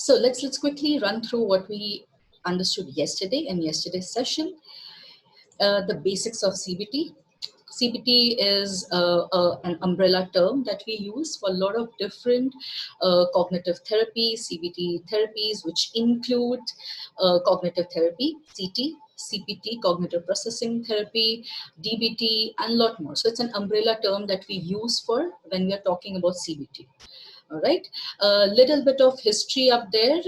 So let's quickly run through what we understood yesterday in yesterday's session. The basics of CBT. CBT is an umbrella term that we use for a lot of different cognitive therapies, CBT therapies, which include cognitive therapy, CT, CPT, cognitive processing therapy, DBT, and a lot more. So it's an umbrella term that we use for when we are talking about CBT. All right, a little bit of history up there.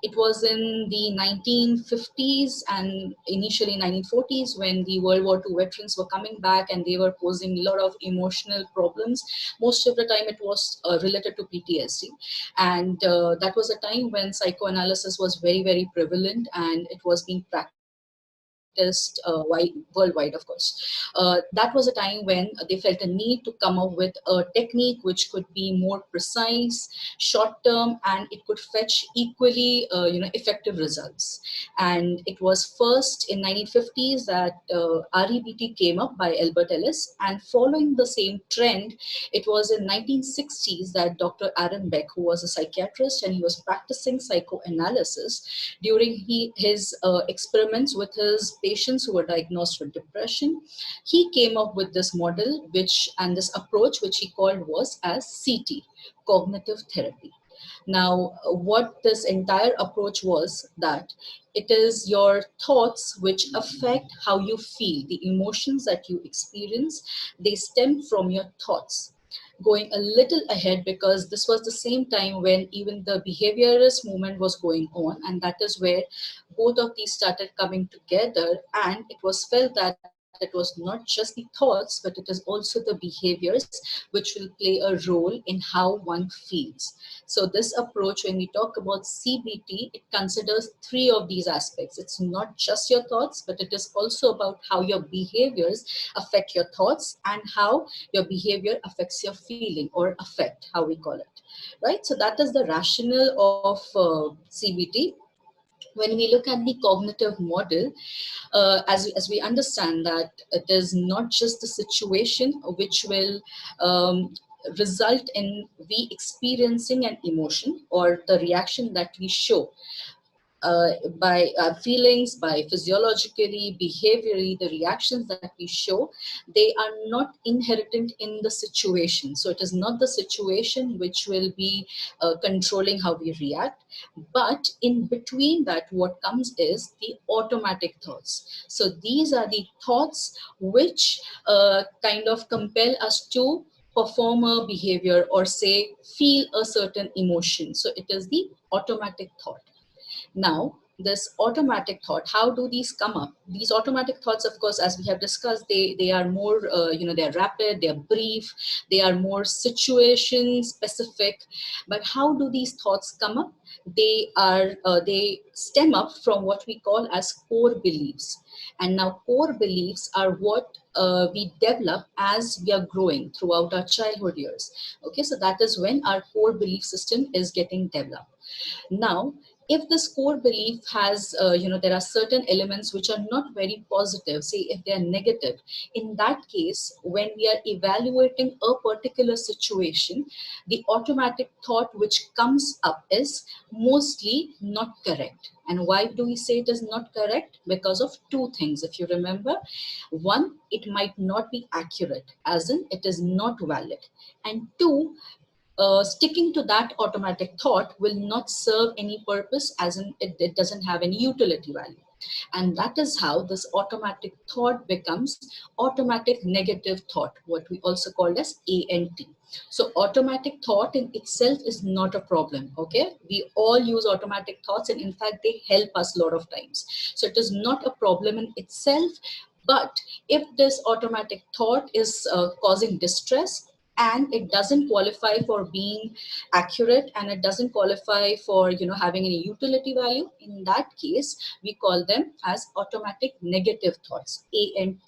It was in the 1950s and initially 1940s when the World War II veterans were coming back and they were posing a lot of emotional problems. Most of the time it was related to PTSD. And that was a time when psychoanalysis was very, very prevalent and it was being practiced worldwide, of course. That was a time when they felt a need to come up with a technique which could be more precise, short term, and it could fetch equally effective results. And it was first in 1950s that REBT came up by Albert Ellis, and following the same trend, it was in 1960s that Dr. Aaron Beck, who was a psychiatrist and he was practicing psychoanalysis during his experiments with his patients who were diagnosed with depression, he came up with this model and this approach which he called was as CT, cognitive therapy. Now, what this entire approach was that it is your thoughts which affect how you feel. The emotions that you experience, they stem from your thoughts. Going a little ahead, because this was the same time when even the behaviorist movement was going on, and that is where both of these started coming together, and it was felt that it was not just the thoughts, but it is also the behaviors which will play a role in how one feels. So this approach, when we talk about CBT, it considers three of these aspects. It's not just your thoughts, but it is also about how your behaviors affect your thoughts and how your behavior affects your feeling or affect, how we call it, right? So that is the rationale of CBT. When we look at the cognitive model, as we understand that it is not just the situation which will result in we experiencing an emotion or the reaction that we show, by feelings, by physiologically, behaviorally, the reactions that we show, they are not inherent in the situation. So it is not the situation which will be controlling how we react, but in between that, what comes is the automatic thoughts. So these are the thoughts which kind of compel us to perform a behavior or say feel a certain emotion. So it is the automatic thought. Now, this automatic thought, how do these come up? These automatic thoughts, of course, as we have discussed, they are more, they're rapid, they're brief, they are more situation specific. But how do these thoughts come up? They stem up from what we call as core beliefs. And now core beliefs are what we develop as we are growing throughout our childhood years. Okay, so that is when our core belief system is getting developed. Now, if this core belief has, there are certain elements which are not very positive, say if they are negative, in that case, when we are evaluating a particular situation, the automatic thought which comes up is mostly not correct. And why do we say it is not correct? Because of two things, if you remember. One, it might not be accurate, as in it is not valid. And two, sticking to that automatic thought will not serve any purpose, as in it doesn't have any utility value. And that is how this automatic thought becomes automatic negative thought, what we also call as ANT. So automatic thought in itself is not a problem, okay? We all use automatic thoughts, and in fact, they help us a lot of times. So it is not a problem in itself, but if this automatic thought is causing distress, and it doesn't qualify for being accurate, and it doesn't qualify for having any utility value, in that case we call them as automatic negative thoughts, ANT.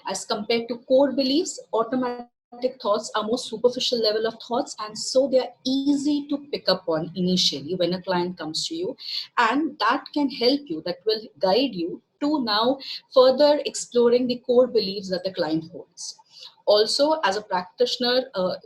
As compared to core beliefs, automatic thoughts are more superficial level of thoughts, and so they are easy to pick up on initially when a client comes to you, and that can help you, that will guide you to now further exploring the core beliefs that the client holds. Also, as a practitioner,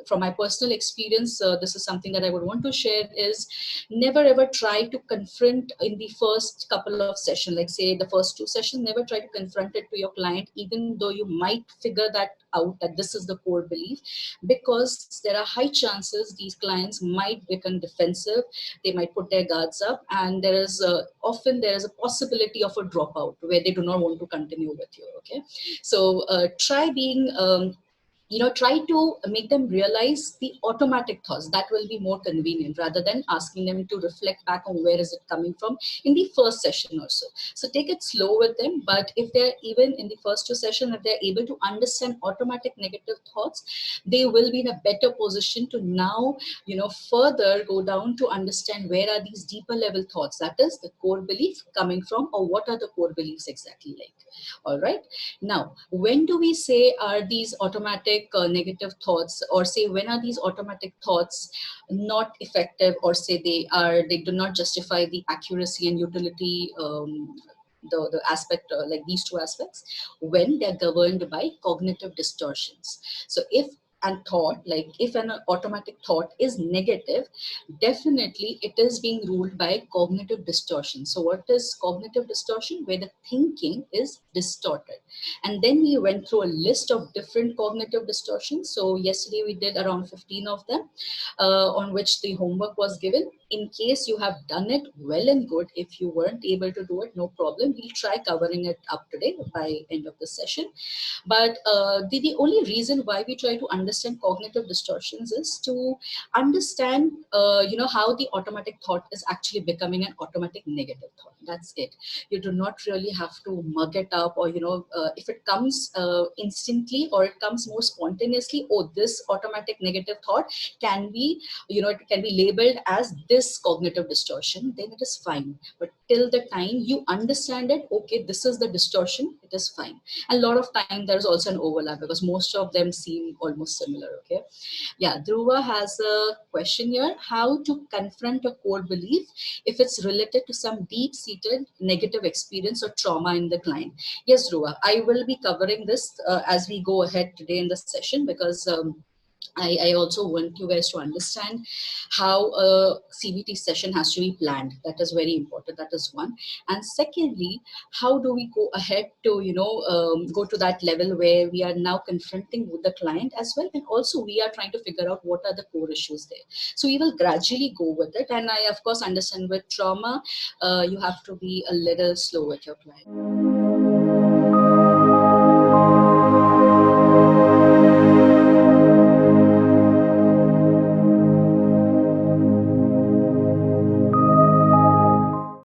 from my personal experience, this is something that I would want to share is never ever try to confront in the first couple of sessions, like say the first 2 sessions, never try to confront it to your client, even though you might figure that out, that this is the core belief, because there are high chances these clients might become defensive, they might put their guards up, and there is often there is a possibility of a dropout where they do not want to continue with you. Okay, so try being try to make them realize the automatic thoughts. That will be more convenient rather than asking them to reflect back on where is it coming from in the first session or so. So take it slow with them, but if they're even in the first 2 sessions, if they're able to understand automatic negative thoughts, they will be in a better position to now, further go down to understand where are these deeper level thoughts, that is the core belief coming from, or what are the core beliefs exactly like. All right. Now, when do we say are these automatic negative thoughts, or say when are these automatic thoughts not effective, or say they do not justify the accuracy and utility, the aspect, like these two aspects, when they're governed by cognitive distortions. So if an automatic thought is negative, definitely it is being ruled by cognitive distortion. So what is cognitive distortion? Where the thinking is distorted. And then we went through a list of different cognitive distortions. So yesterday we did around 15 of them, on which the homework was given. In case you have done it, well and good. If you weren't able to do it, no problem. We'll try covering it up today by end of the session. But the only reason why we try to understand cognitive distortions is to understand, how the automatic thought is actually becoming an automatic negative thought. That's it. You do not really have to mug it up, or, if it comes instantly, or it comes more spontaneously, oh, this automatic negative thought can be, it can be labeled as this cognitive distortion, then it is fine. But till the time you understand it, okay, this is the distortion, it is fine. And a lot of time there's also an overlap because most of them seem almost similar. Okay. Yeah, Dhruva has a question here: how to confront a core belief if it's related to some deep-seated negative experience or trauma in the client? Yes, Dhruva, I will be covering this as we go ahead today in the session, because I also want you guys to understand how a CBT session has to be planned. That is very important. That is one. And secondly, how do we go ahead to, go to that level where we are now confronting with the client as well. And also we are trying to figure out what are the core issues there. So we will gradually go with it. And I, of course, understand with trauma, you have to be a little slow with your client.